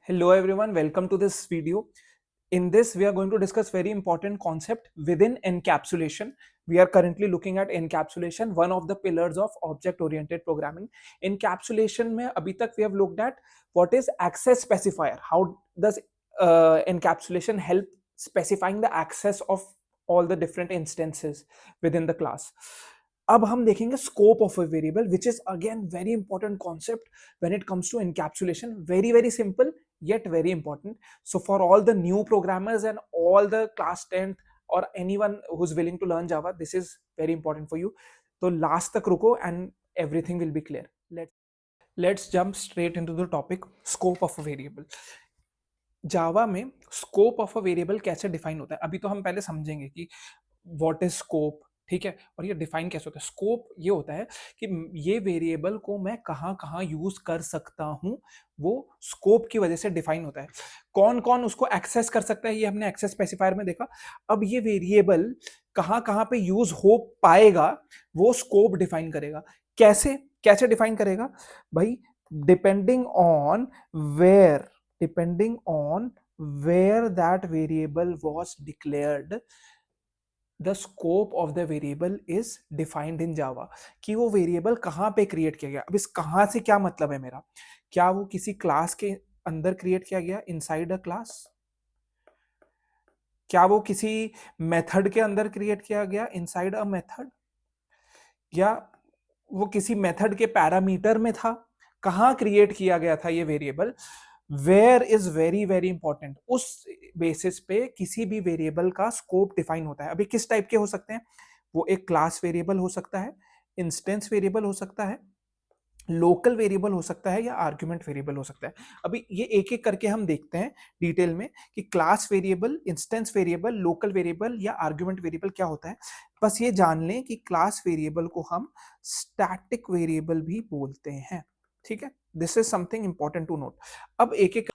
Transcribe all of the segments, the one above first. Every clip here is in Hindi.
Hello everyone, welcome to this video. In this, we are going to discuss very important concept within encapsulation. We are currently looking at encapsulation, one of the pillars of object-oriented programming. Encapsulation में अभी तक we have looked at what is access specifier. How does encapsulation help specifying the access of all the different instances within the class. अब हम देखेंगे scope of a variable, which is again very important concept when it comes to encapsulation. Very simple yet very important. So for all the new programmers and all the class 10th or anyone who's willing to learn Java, this is very important for you. So last tak ruko and everything will be clear. Let's jump straight into the topic, scope of a variable. जावा में स्कोप ऑफ अ वेरिएबल कैसे डिफाइन होता है, अभी तो हम पहले समझेंगे कि व्हाट इज स्कोप, ठीक है, और ये डिफाइन कैसे होता है. स्कोप ये होता है कि ये वेरिएबल को मैं कहाँ कहाँ यूज कर सकता हूँ, वो स्कोप की वजह से डिफाइन होता है. कौन कौन उसको एक्सेस कर सकता है, ये हमने एक्सेस स्पेसिफायर में देखा. अब ये वेरिएबल कहाँ कहाँ पे यूज हो पाएगा, वो स्कोप डिफाइन करेगा. कैसे कैसे डिफाइन करेगा भाई? Depending on where depending on where that variable was declared, the scope of the variable is defined in Java. कि वो वेरिएबल कहाँ पे क्रिएट किया गया. अब इस कहाँ से क्या मतलब है मेरा? क्या वो किसी क्लास के अंदर क्रिएट किया गया, इनसाइड अ क्लास? क्या वो किसी मेथड के अंदर क्रिएट किया गया, इनसाइड अ मेथड? या वो किसी मेथड के पैरामीटर में था? कहाँ क्रिएट किया गया था ये variable? Where is very important. उस बेसिस पे किसी भी वेरिएबल का स्कोप डिफाइन होता है. अभी किस टाइप के हो सकते हैं? वो एक क्लास वेरिएबल हो सकता है, इंस्टेंस वेरिएबल हो सकता है, लोकल वेरिएबल हो सकता है, या आर्गुमेंट वेरिएबल हो सकता है. अभी ये एक एक करके हम देखते हैं डिटेल में कि class variable, instance variable, local variable या आर्गुमेंट वेरिएबल क्या होता है. बस ये जान लें कि क्लास वेरिएबल को हम स्टैटिक वेरिएबल भी बोलते हैं. ठीक है, this is something important to note. अब एक एक,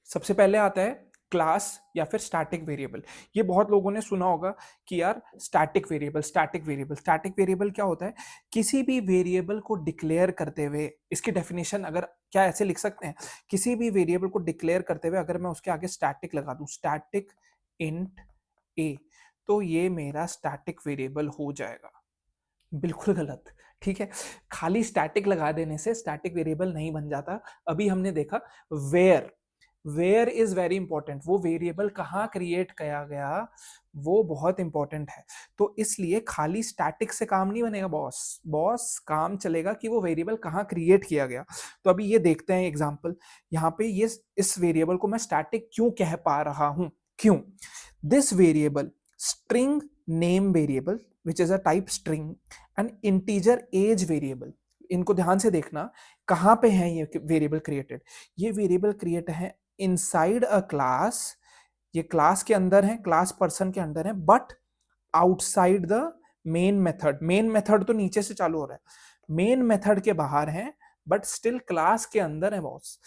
सबसे पहले आता है क्लास या फिर स्टैटिक वेरिएबल. ये बहुत लोगों ने सुना होगा कि यार static variable, static variable. Static variable क्या होता है? किसी भी वेरिएबल को डिक्लेयर करते हुए, इसकी डेफिनेशन अगर क्या ऐसे लिख सकते हैं, किसी भी वेरिएबल को डिक्लेयर करते हुए अगर मैं उसके आगे स्टैटिक लगा दूं, स्टैटिक इंट ए, तो ये मेरा स्टैटिक वेरिएबल हो जाएगा. बिल्कुल गलत. ठीक है, खाली स्टैटिक लगा देने से स्टैटिक वेरिएबल नहीं बन जाता. अभी हमने देखा where. Where is very important. वो वेरिएबल कहाँ क्रिएट किया गया, वो बहुत इंपॉर्टेंट है. तो इसलिए खाली स्टैटिक से काम नहीं बनेगा बॉस काम चलेगा कि वो वेरिएबल कहाँ क्रिएट किया गया. तो अभी ये देखते हैं एग्जांपल. यहाँ पे ये इस वेरिएबल को मैं स्टैटिक क्यों कह पा रहा हूं, क्यों? This variable string name variable which is a type string and integer age variable. इनको ध्यान से देखना, कहां पे है ये वेरिएबल क्रिएटेड. ये वेरिएबल क्रिएट है इनसाइड अ क्लास. ये क्लास के अंदर है, क्लास पर्सन के अंदर है, but outside the main method. Main method तो नीचे से चालू हो रहा है, मेन मेथड के बाहर है, बट स्टिल क्लास के अंदर है बॉस.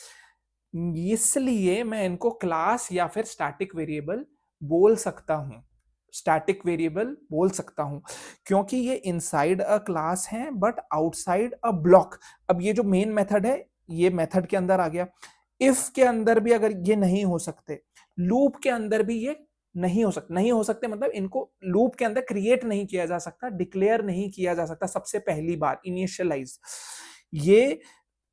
इसलिए मैं इनको क्लास या फिर स्टैटिक वेरिएबल बोल सकता हूं. स्टैटिक वेरिएबल बोल सकता हूं क्योंकि ये इनसाइड अ क्लास है बट आउटसाइड अ ब्लॉक. अब ये जो मेन मेथड है, ये मेथड के अंदर आ गया. इफ के अंदर भी अगर ये नहीं हो सकते, लूप के अंदर भी ये नहीं हो सकते मतलब इनको लूप के अंदर क्रिएट नहीं किया जा सकता, डिक्लेयर नहीं किया जा सकता. सबसे पहली बात, इनिशियलाइज. ये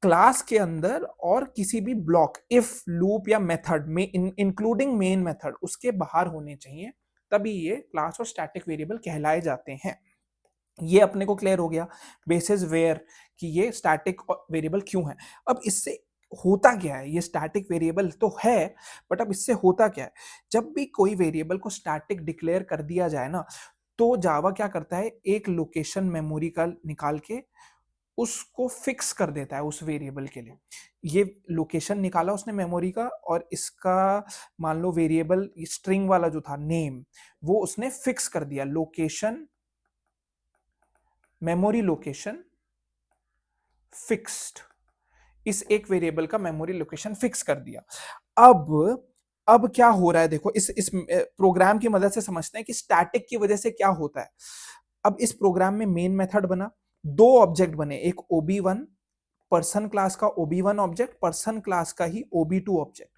क्लास के अंदर और किसी भी ब्लॉक, इफ लूप या मेथड में इंक्लूडिंग मेन मेथड, उसके बाहर होने चाहिए, तभी ये क्लास और स्टैटिक वेरिएबल कहलाए जाते हैं. ये अपने को क्लियर हो गया बेसिस वेयर कि ये स्टैटिक वेरिएबल क्यों है. अब इससे होता क्या है? ये स्टैटिक वेरिएबल तो है, बट अब इससे होता क्या है? जब भी कोई वेरिएबल को स्टैटिक डिक्लेयर कर दिया जाए ना, तो जावा क्या करता है, एक लोकेशन मेमोरी का निकाल के उसको फिक्स कर देता है उस वेरिएबल के लिए. ये लोकेशन निकाला उसने मेमोरी का, और इसका मान लो वेरिएबल स्ट्रिंग वाला जो था नेम, वो उसने फिक्स कर दिया. Location, memory location fixed. इस एक वेरिएबल का मेमोरी लोकेशन फिक्स कर दिया. अब क्या हो रहा है देखो, इस प्रोग्राम की मदद से समझते हैं कि स्टैटिक की वजह से क्या होता है. अब इस प्रोग्राम में मेन मेथड बना, दो ऑब्जेक्ट बने, एक OB1 पर्सन क्लास का OB1 ऑब्जेक्ट, पर्सन क्लास का ही OB2 ऑब्जेक्ट।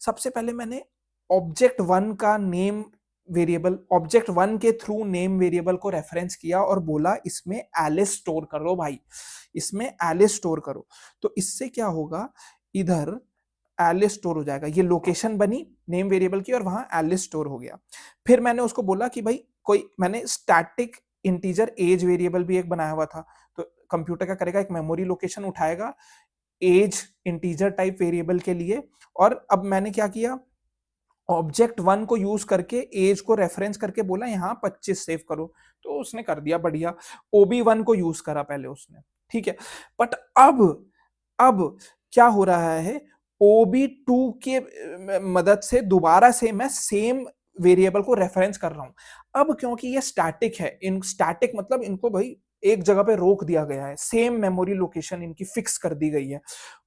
सबसे पहले मैंने ऑब्जेक्ट 1 का नेम वेरिएबल, ऑब्जेक्ट 1 के थ्रू नेम वेरिएबल को रेफरेंस किया और बोला इसमें एलिस स्टोर करो भाई, इसमें एलिस स्टोर करो। तो इससे क्या होगा, इधर एलिस स्टोर हो जाएगा, ये लोकेशन बनी नेम वेरिएबल की और वहां एलिस स्टोर हो गया। फिर मैंने उसको बोला कि भाई कोई, मैंने स्टैटिक इंटीजर एज वेरिएबल भी एक बनाया हुआ था, तो कंप्यूटर क्या करेगा, एक मेमोरी लोकेशन उठाएगा एज इंटीजर टाइप वेरिएबल के लिए। और अब मैंने क्या किया, ऑब्जेक्ट 1 को यूज करके एज को रेफरेंस करके बोला यहाँ 25 सेव करो, तो उसने कर दिया, बढ़िया। OB1 को यूज करा पहले उसने, ठीक है। बट अब क्या हो रहा है, OB2 के मदद से दोबारा से मैं सेम वेरिएबल को रेफरेंस कर रहा हूं। अब क्योंकि ये स्टैटिक है, इन स्टैटिक मतलब इनको भाई एक जगह पे रोक दिया गया है, सेम मेमोरी लोकेशन इनकी फिक्स कर दी गई है।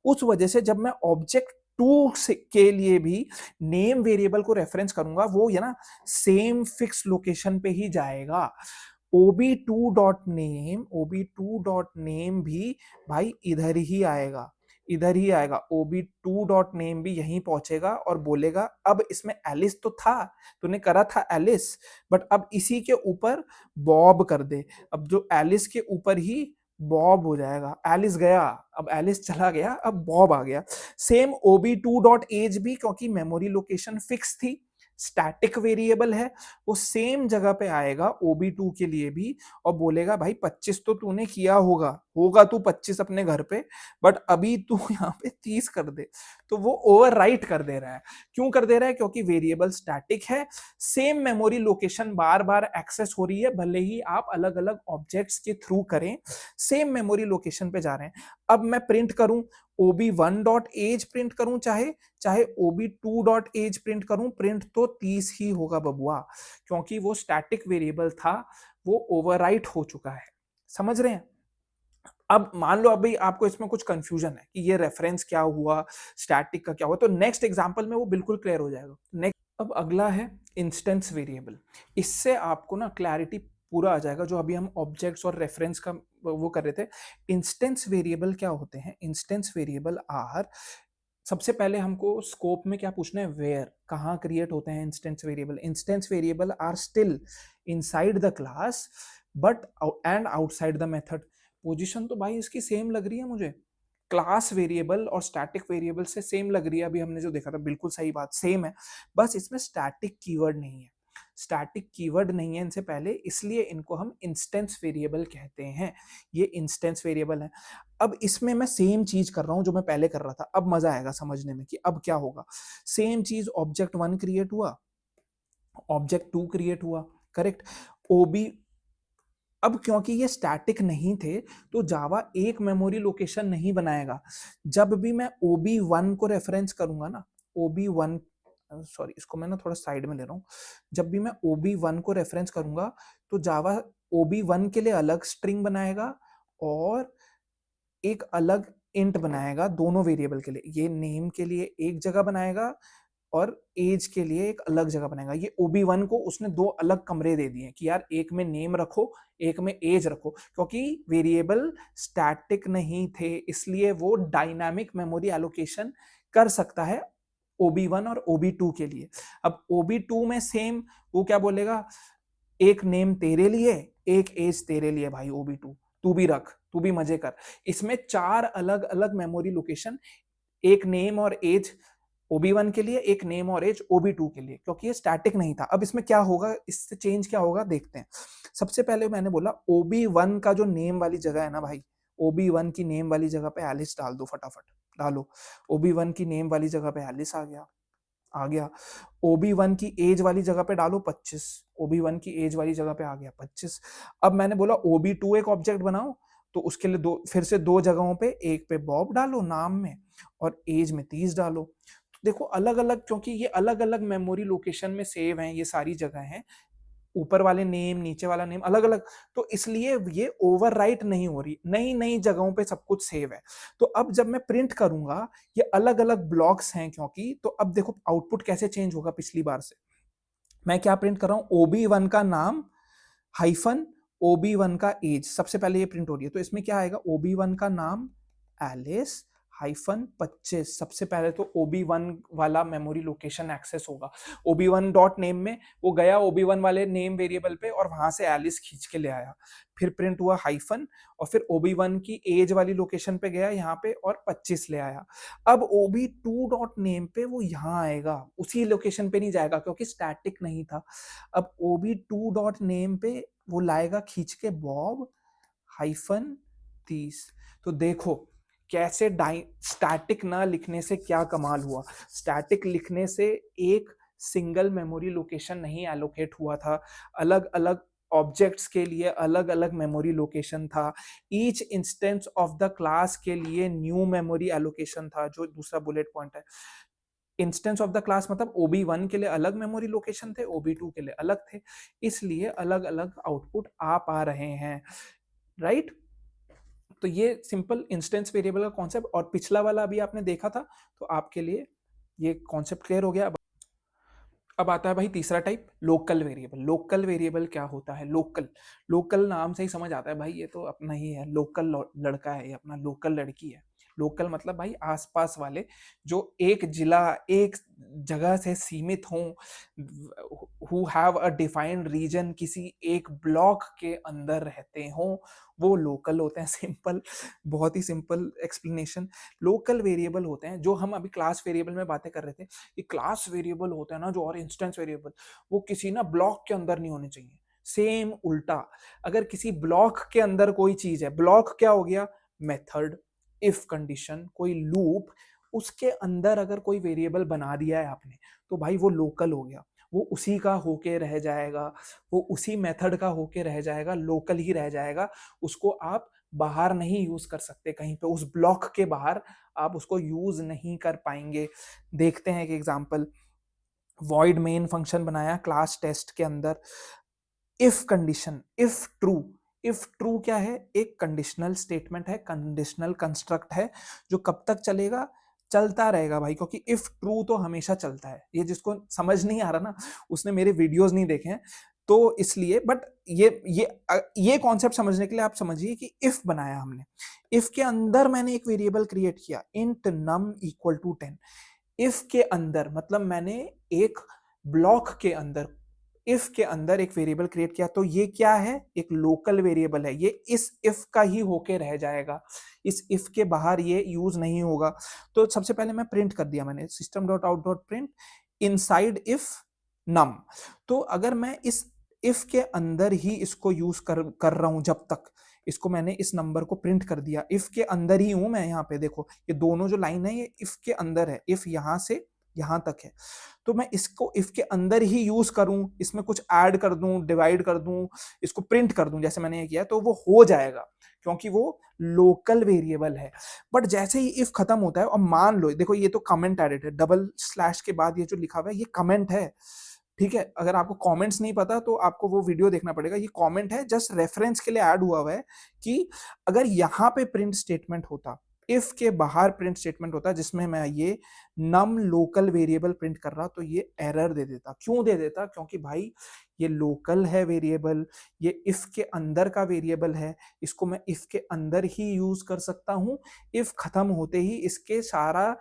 उस वजह से जब मैं ऑब्जेक्ट 2 के लिए भी नेम वेरिएबल को रेफरेंस करूंगा, वो ये ना सेम फिक्स लोकेशन पे ही जाएगा। OB2.name भी भाई इधर ही आएगा, इधर ही आएगा। OB2.name भी यहीं पहुंचेगा और बोलेगा अब इसमें एलिस तो था, तूने करा था एलिस, बट अब इसी के ऊपर बॉब कर दे। अब जो एलिस के ऊपर ही बॉब हो जाएगा, एलिस गया, अब एलिस चला गया, अब बॉब आ गया। सेम OB2.age भी, क्योंकि मेमोरी लोकेशन फिक्स थी, स्टैटिक वेरिएबल है, वो सेम जगह पे आएगा OB2 के लिए भी और बोलेगा भाई 25 तो तूने किया होगा तू 25 अपने घर पे, बट अभी तू यहाँ पे 30 कर दे। तो वो ओवरराइट कर दे रहा है। क्यों कर दे रहा है, क्योंकि वेरिएबल स्टैटिक है, सेम मेमोरी लोकेशन बार बार एक्सेस हो रही है, भले ही आप अलग अलग ऑब्जेक्ट्स के थ्रू करें, सेम मेमोरी लोकेशन पे जा रहे हैं। अब मैं प्रिंट करूं OB1.age प्रिंट करूं, चाहे OB2.age प्रिंट करूं, प्रिंट तो 30 ही होगा बबुआ, क्योंकि वो स्टैटिक वेरिएबल था, वो ओवरराइट हो चुका है। समझ रहे हैं? अब मान लो अभी आपको इसमें कुछ कंफ्यूजन है कि ये रेफरेंस क्या हुआ, स्टैटिक का क्या हुआ, तो नेक्स्ट एग्जांपल में वो बिल्कुल क्लियर हो जाएगा। नेक्स्ट, अब अगला है इंस्टेंस वेरिएबल। इससे आपको ना क्लैरिटी पूरा आ जाएगा, जो अभी हम ऑब्जेक्ट्स और रेफरेंस का वो कर रहे थे। इंस्टेंस वेरिएबल क्या होते हैं, इंस्टेंस वेरिएबल आर, सबसे पहले हमको स्कोप में क्या पूछना है, वेयर, कहाँ क्रिएट होते हैं instance variable. Instance variable are still inside the class but and outside the method. Position तो भाई इसकी सेम लग रही है मुझे, क्लास वेरिएबल और स्टैटिक वेरिएबल से सेम लग रही है, अभी हमने जो देखा था बिल्कुल सही बात, सेम है, बस इसमें स्टैटिक कीवर्ड नहीं है, स्टैटिक कीवर्ड नहीं है इनसे पहले, इसलिए इनको हम इंस्टेंस वेरिएबल कहते हैं। ये इंस्टेंस वेरिएबल है। अब इसमें मैं सेम चीज कर रहा हूं जो मैं पहले कर रहा था, अब मजा आएगा समझने में कि अब क्या होगा। सेम चीज, ऑब्जेक्ट 1 क्रिएट हुआ, ऑब्जेक्ट 2 क्रिएट हुआ, करेक्ट। ओबी, अब क्योंकि ये स्टैटिक नहीं थे तो जावा एक मेमोरी लोकेशन नहीं बनाएगा। जब भी मैं OB1 को रेफरेंस करूंगा ना, OB1, सॉरी इसको मैं ना थोड़ा साइड में ले रहा हूँ, जब भी मैं OB1 को रेफरेंस करूंगा तो जावा OB1 के लिए अलग स्ट्रिंग बनाएगा और एक अलग इंट बनाएगा दोनों वेरिएबल के लिए। ये नेम के लिए एक जगह बनाएगा और एज के लिए एक अलग जगह बनाएगा। ये OB1 को उसने दो अलग कमरे दे दिए कि यार एक में नेम रखो, एक में एज रखो, क्योंकि वेरिएबल स्टैटिक नहीं थे, इसलिए वो डायनामिक मेमोरी एलोकेशन कर सकता है OB1 और OB2 के लिए। अब OB2 में सेम वो क्या बोलेगा, एक नेम तेरे लिए, एक एज तेरे लिए भाई OB2, तू भी रख, तू भी मजे कर। इसमें 4 अलग अलग मेमोरी लोकेशन, एक नेम और एज OB1 के लिए, एक नेम और एज OB2 के लिए, क्योंकि ये स्टैटिक नहीं था। अब इसमें क्या होगा, इससे चेंज क्या होगा देखते हैं। सबसे पहले मैंने बोला OB1 का जो नेम वाली जगह है ना भाई, OB1 की नेम वाली जगह पे एलिस डाल दो, फटाफट डालो। OB1 की नेम वाली जगह पे एलिस आ गया। OB1 की एज वाली जगह पे डालो 25, OB1 की एज वाली जगह पे आ गया 25। अब मैंने बोला OB2 एक ऑब्जेक्ट बनाओ, तो उसके लिए दो, फिर से दो जगहों पे, एक पे बॉब डालो नाम में और एज में 30 डालो। तो देखो अलग अलग, क्योंकि ये अलग अलग मेमोरी लोकेशन में सेव हैं, ये सारी जगह हैं, ऊपर वाले नेम नीचे वाला नेम अलग अलग, तो इसलिए ये ओवरराइट नहीं हो रही, नई नई जगहों पे सब कुछ सेव है। तो अब जब मैं प्रिंट करूंगा, ये अलग अलग ब्लॉक्स हैं क्योंकि, तो अब देखो आउटपुट कैसे चेंज होगा पिछली बार से। मैं क्या प्रिंट कर रहा हूं, OB1 का नाम हाइफन OB1 का एज, सबसे पहले ये प्रिंट हो रही है, तो इसमें क्या आएगा, OB1 का नाम एलिस हाइफन 25। सबसे पहले तो OB1 वाला मेमोरी लोकेशन एक्सेस होगा। OB1 डॉट नेम में वो गया OB1 वाले नेम वेरिएबल पे और वहां से एलिस खींच के ले आया, फिर प्रिंट हुआ हाइफन और फिर OB1 की एज वाली लोकेशन पे गया यहाँ पे और 25 ले आया। अब OB2 डॉट नेम पे वो यहाँ आएगा, उसी लोकेशन पे नहीं जाएगा क्योंकि स्टैटिक नहीं था। अब OB2 डॉट नेम पे वो लाएगा खींच के बॉब हाइफन 30। तो देखो कैसे स्टैटिक ना लिखने से क्या कमाल हुआ। स्टैटिक लिखने से एक सिंगल मेमोरी लोकेशन नहीं एलोकेट हुआ था, अलग अलग ऑब्जेक्ट्स के लिए अलग अलग मेमोरी लोकेशन था। Each instance of the class के लिए न्यू मेमोरी एलोकेशन था, जो दूसरा बुलेट पॉइंट है। इंस्टेंस ऑफ द क्लास मतलब OB1 के लिए अलग मेमोरी लोकेशन थे, OB2 के लिए अलग थे, इसलिए अलग अलग आउटपुट आ पा रहे हैं, राइट। तो ये सिंपल इंस्टेंस वेरिएबल का कॉन्सेप्ट, और पिछला वाला अभी आपने देखा था तो आपके लिए ये कॉन्सेप्ट क्लियर हो गया। अब आता है भाई तीसरा type, local variable. Local variable क्या होता है? लोकल, लोकल नाम से ही समझ आता है भाई ये तो अपना ही है, लोकल लड़का है, ये अपना लोकल लड़की है। लोकल मतलब भाई आसपास वाले, जो एक जिला एक जगह से सीमित हों, who have a defined region, किसी एक ब्लॉक के अंदर रहते हों, वो लोकल होते हैं। सिंपल, बहुत ही सिंपल एक्सप्लेनेशन। लोकल वेरिएबल होते हैं जो हम अभी क्लास वेरिएबल में बातें कर रहे थे, ये क्लास वेरिएबल होता है ना जो, और इंस्टेंस वेरिएबल, वो किसी ना ब्लॉक के अंदर नहीं होने चाहिए। सेम उल्टा, अगर किसी ब्लॉक के अंदर कोई चीज है, ब्लॉक क्या हो गया? मेथड, इफ कंडीशन, कोई लूप, उसके अंदर अगर कोई वेरिएबल बना दिया है आपने तो भाई वो लोकल हो गया, वो उसी का होके रह जाएगा, वो उसी मेथड का होके रह जाएगा, लोकल ही रह जाएगा। उसको आप बाहर नहीं यूज कर सकते, कहीं पे उस ब्लॉक के बाहर आप उसको यूज नहीं कर पाएंगे। देखते हैं एक एग्जांपल। वॉइड मेन फंक्शन बनाया क्लास टेस्ट के अंदर, if condition, if true. If true क्या है? एक कंडीशनल स्टेटमेंट है, कंडीशनल कंस्ट्रक्ट है, जो कब तक चलेगा? चलता रहेगा भाई, क्योंकि इफ ट्रू तो हमेशा चलता है। ये जिसको समझ नहीं आ रहा ना, उसने मेरे वीडियोस नहीं देखे हैं तो इसलिए, बट ये कॉन्सेप्ट समझने के लिए आप समझिए कि इफ बनाया हमने, इफ के अंदर मैंने एक वेरिएबल क्रिएट किया, int num equal to 10। If के अंदर मतलब मैंने एक ब्लॉक के अंदर, इफ के अंदर एक वेरिएबल क्रिएट किया, तो ये क्या है? एक लोकल वेरिएबल है, ये इस इफ का ही होके रह जाएगा, इस इफ के बाहर ये यूज नहीं होगा। तो सबसे पहले मैं प्रिंट कर दिया मैंने, system dot out dot print inside if num. तो अगर मैं इस इफ के अंदर ही इसको यूज कर रहा हूं, जब तक इसको मैंने इस नंबर को प्रिंट कर दिया, इफ के अंदर ही हूं मैं, यहाँ पे देखो ये दोनों जो लाइन है ये इफ के अंदर है, इफ यहां से यहां तक है, तो मैं इसको इफ के अंदर ही यूज करूं, इसमें कुछ ऐड कर दूं, डिवाइड कर दूं, इसको प्रिंट कर दूं जैसे मैंने ये किया, तो वो हो जाएगा क्योंकि वो लोकल वेरिएबल है। बट जैसे ही इफ खत्म होता है, और मान लो देखो ये तो कमेंट एडेड है, डबल स्लैश के बाद ये जो लिखा हुआ है ये कमेंट है, ठीक है। अगर आपको कमेंट्स नहीं पता तो आपको वो वीडियो देखना पड़ेगा, ये कमेंट है, जस्ट रेफरेंस के लिए ऐड हुआ हुआ है कि अगर यहाँ पे प्रिंट स्टेटमेंट होता, इफ के बाहर प्रिंट स्टेटमेंट होता जिसमें मैं ये नम लोकल वेरिएबल प्रिंट कर रहा, तो ये एरर दे देता। क्यों दे देता? क्योंकि भाई ये लोकल है वेरिएबल, ये इफ के अंदर का वेरिएबल है, इसको मैं इफ के अंदर ही यूज कर सकता हूं, इफ खत्म होते ही इसके सारा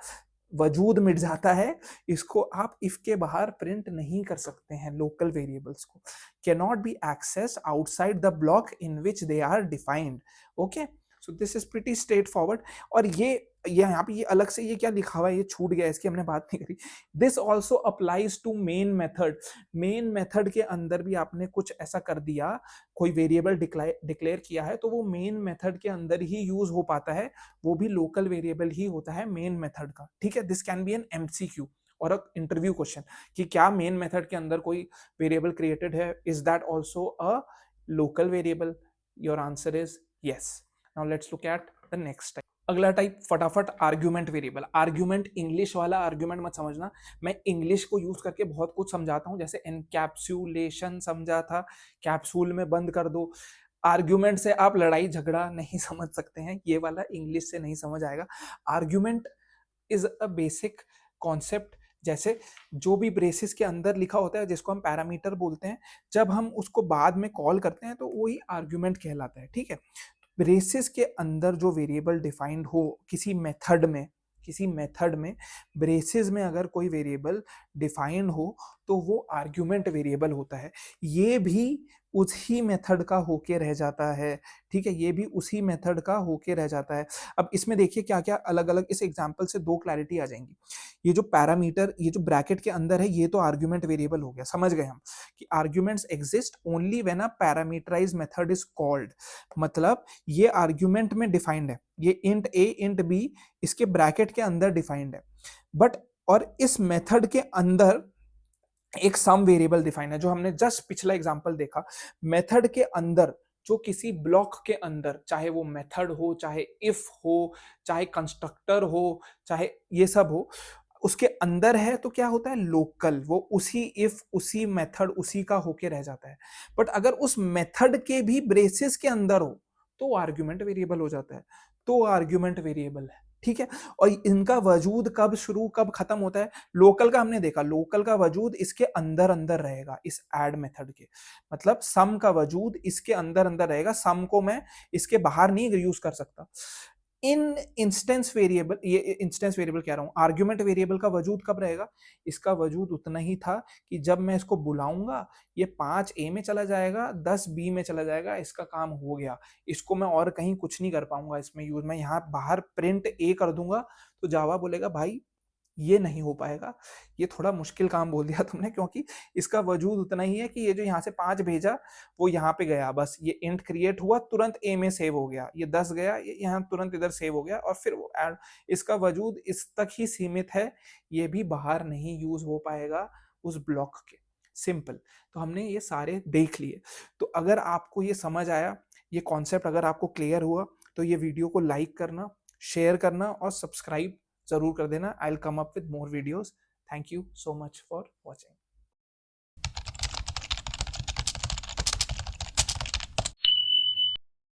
वजूद मिट जाता है, इसको आप इफ के बाहर प्रिंट नहीं कर सकते हैं। लोकल वेरिएबल्स को cannot be access outside the block in which they are defined. Okay, so this is pretty straightforward. और ये यहाँ पे ये अलग से ये क्या लिखा हुआ है, ये छूट गया, इसकी हमने बात नहीं करी। This also applies to main method. Main method के अंदर भी आपने कुछ ऐसा कर दिया, कोई वेरिएबल डिक्लेयर किया है, तो वो मेन मेथड के अंदर ही यूज हो पाता है, वो भी लोकल वेरिएबल ही होता है मेन मेथड का, ठीक है। This can be an MCQ और अ इंटरव्यू क्वेश्चन कि क्या मेन मेथड के अंदर कोई वेरिएबल क्रिएटेड है, is that also a local variable? Your answer is yes. Now let's look at the next type. अगला टाइप फटाफट, आर्ग्यूमेंट वेरिएबल। आर्ग्यूमेंट इंग्लिश वाला आर्ग्यूमेंट मत समझना, मैं इंग्लिश को यूज करके बहुत कुछ समझाता हूं, जैसे एनकैप्सुलेशन समझा था, कैप्सूल में बंद कर दो। आर्ग्यूमेंट से आप लड़ाई झगड़ा नहीं समझ सकते हैं, ये वाला इंग्लिश से नहीं समझ आएगा। Argument is a basic concept, जैसे जो भी ब्रेसेस के अंदर लिखा होता है जिसको हम पैरामीटर बोलते हैं, जब हम उसको बाद में कॉल करते हैं तो वही आर्ग्यूमेंट कहलाता है, ठीक है। ब्रेसेस के अंदर जो वेरिएबल डिफाइंड हो किसी मेथड में ब्रेसेस में अगर कोई वेरिएबल डिफाइंड हो तो वो आर्ग्यूमेंट वेरिएबल होता है। ये भी उसी मेथड का होके रह जाता है, ठीक है, ये भी उसी मेथड का होके रह जाता है। अब इसमें देखिए क्या क्या अलग अलग, इस एग्जांपल से दो क्लैरिटी आ जाएंगी। ये जो पैरामीटर, ये जो ब्रैकेट के अंदर है, ये तो आर्ग्यूमेंट वेरिएबल हो गया, समझ गए हम कि arguments exist only when a parameterised method is called. मतलब ये आर्ग्यूमेंट में डिफाइंड है, ये इंट ए इंट बी इसके ब्रैकेट के अंदर डिफाइंड है, बट और इस मेथड के अंदर एक सम वेरिएबल डिफाइंड है, जो हमने जस्ट पिछला एग्जांपल देखा। मेथड के अंदर जो किसी ब्लॉक के अंदर, चाहे वो मेथड हो, चाहे इफ हो, चाहे कंस्ट्रक्टर हो, चाहे ये सब हो, उसके अंदर है तो क्या होता है, लोकल, वो उसी इफ उसी मेथड उसी का होके रह जाता है। बट अगर उस मेथड के भी ब्रेसेस के अंदर हो तो आर्ग्यूमेंट वेरिएबल हो जाता है, तो आर्ग्यूमेंट वेरिएबल है, ठीक है। और इनका वजूद कब शुरू कब खत्म होता है, लोकल का हमने देखा, लोकल का वजूद इसके अंदर अंदर रहेगा, इस ऐड मेथड के, मतलब सम का वजूद इसके अंदर अंदर रहेगा, सम को मैं इसके बाहर नहीं यूज कर सकता। इन इंस्टेंस वेरिएबल, ये इंस्टेंस वेरिएबल कह रहा हूं, आर्ग्यूमेंट वेरिएबल का वजूद कब रहेगा, इसका वजूद उतना ही था कि जब मैं इसको बुलाऊंगा ये 5 ए में चला जाएगा, 10 बी में चला जाएगा, इसका काम हो गया, इसको मैं और कहीं कुछ नहीं कर पाऊंगा इसमें यूज। मैं यहाँ बाहर प्रिंट ए कर दूंगा तो जावा बोलेगा भाई ये नहीं हो पाएगा, ये थोड़ा मुश्किल काम बोल दिया तुमने, क्योंकि इसका वजूद उतना ही है कि ये जो यहाँ से 5 भेजा वो यहाँ पे गया, बस ये इंट क्रिएट हुआ तुरंत ए में सेव हो गया, ये 10 गया ये यहाँ तुरंत इधर सेव हो गया, और फिर वो ऐड, इसका वजूद इस तक ही सीमित है, ये भी बाहर नहीं यूज हो पाएगा उस ब्लॉक के। सिंपल। तो हमने ये सारे देख लिए। तो अगर आपको ये समझ आया, ये कॉन्सेप्ट अगर आपको क्लियर हुआ, तो ये वीडियो को लाइक करना, शेयर करना और सब्सक्राइब जरूर कर देना। I will come up with more videos. Thank you so much for watching.